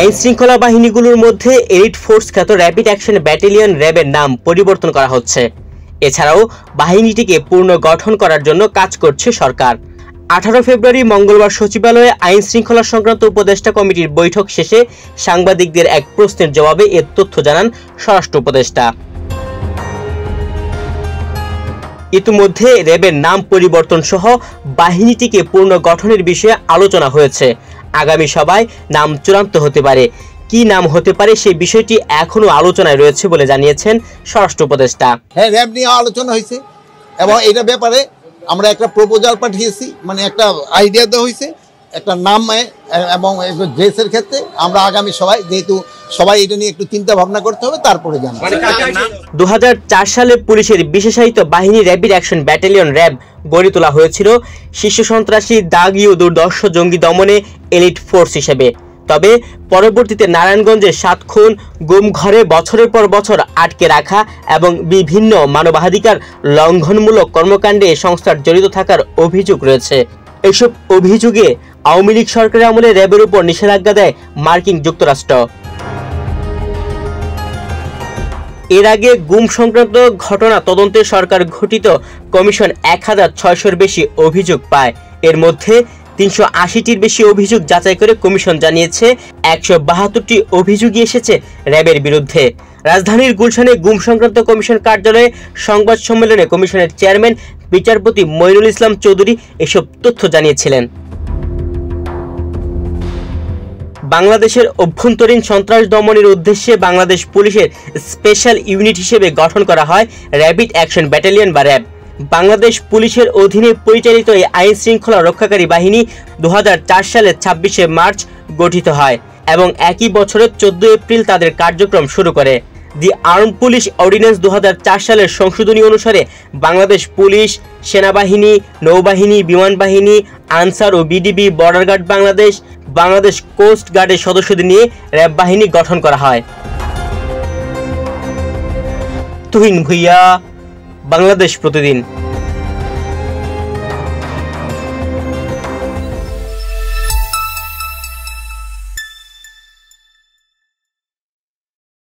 আইন শৃঙ্খলা বাহিনীগুলোর মধ্যে এলিট ফোর্স খ্যাত র্যাপিড অ্যাকশন ব্যাটালিয়ন র্যাবের নাম পরিবর্তন করা হচ্ছে। এছাড়াও বাহিনীটিকে পুনর্গঠন করার জন্য কাজ করছে সরকার। 18 ফেব্রুয়ারি মঙ্গলবার সচিবালয়ে আইন শৃঙ্খলা সংক্রান্ত উপদেষ্টা কমিটির বৈঠক শেষে সাংবাদিকদের এক প্রশ্নের জবাবে এ তথ্য জানান স্বরাষ্ট্র উপদেষ্টা। ইতিমধ্যে র্যাবের নাম পরিবর্তন সহ বাহিনীটিকে পুনর্গঠনের বিষয়ে আলোচনা হয়েছে। আগামী সভায় নাম চূড়ান্ত হতে পারে। কি নাম হতে পারে সেই বিষয়টি এখনো আলোচনায় রয়েছে বলে জানিয়েছেন স্বরাষ্ট্র উপদেষ্টা। হ্যাঁ, র্যাব নিয়ে আলোচনা হয়েছে এবং এটা ব্যাপারে আমরা একটা প্রপোজাল পাঠিয়েছি, মানে একটা আইডিয়া দেওয়া হয়েছে একটা নাম এবং ড্রেসের ক্ষেত্রে আমরা আগামী সবাই, যেহেতু সবাই এটা নিয়ে একটু চিন্তা ভাবনা করতে হবে, তারপরে জানাবো। 2004 সালে পুলিশের বিশেষায়িত বাহিনী র্যাপিড অ্যাকশন ব্যাটালিয়ন র্যাব গড়ে তোলা হয়েছিল শীর্ষ সন্ত্রাসী দাগী ও দুর্ধর্ষ জঙ্গি দমনে এলিট ফোর্স হিসেবে। তবে পরবর্তীতে নারায়ণগঞ্জে 7 খুন, গুম ঘরে বছরের পর বছর আটকে রাখা এবং বিভিন্ন মানবাধিকার লঙ্ঘনমূলক কর্মকাণ্ডে সংস্থার জড়িত থাকার অভিযোগ রয়েছে। এসব অভিযোগে আওয়ামী লীগ সরকারের আমলে র্যাবের উপর নিষেধাজ্ঞা দেয় মার্কিন যুক্তরাষ্ট্র। এর আগে গুম সংক্রান্ত ঘটনা তদন্তে সরকার গঠিত কমিশন 1600-র বেশি অভিযোগ পায়। এর মধ্যে 380-টির বেশি অভিযোগ যাচাই করে কমিশন জানিয়েছে 172টি অভিযোগই এসেছে র্যাবের বিরুদ্ধে। রাজধানীর গুলশানে গুম সংক্রান্ত কমিশন কার্যালয়ে সংবাদ সম্মেলনে কমিশনের চেয়ারম্যান বিচারপতি মইনুল ইসলাম চৌধুরী এসব তথ্য জানিয়েছিলেন। বাংলাদেশের অভ্যন্তরীণ সন্ত্রাস দমনের উদ্দেশ্যে বাংলাদেশ পুলিশের স্পেশাল ইউনিট হিসেবে গঠন করা হয় র্যাপিড অ্যাকশন ব্যাটালিয়ন বা র্যাব। বাংলাদেশ পুলিশের অধীনে পরিচালিত এই আইন শৃঙ্খলা রক্ষাকারী বাহিনী 2004 সালের 26শে মার্চ গঠিত হয় এবং একই বছরের 14 এপ্রিল তাদের কার্যক্রম শুরু করে। দি আর্ম পুলিশ অর্ডিন্যান্স 2004 সালের সংশোধনী অনুসারে বাংলাদেশ পুলিশ, সেনাবাহিনী, নৌবাহিনী, বিমান বাহিনী, আনসার ও BDB, border guard Bangladesh, Bangladesh coast গার্ডের সদস্যদের নিয়ে র্যাব বাহিনী গঠন করা হয়। তুহিন ভুইয়া, বাংলাদেশ প্রতিদিন।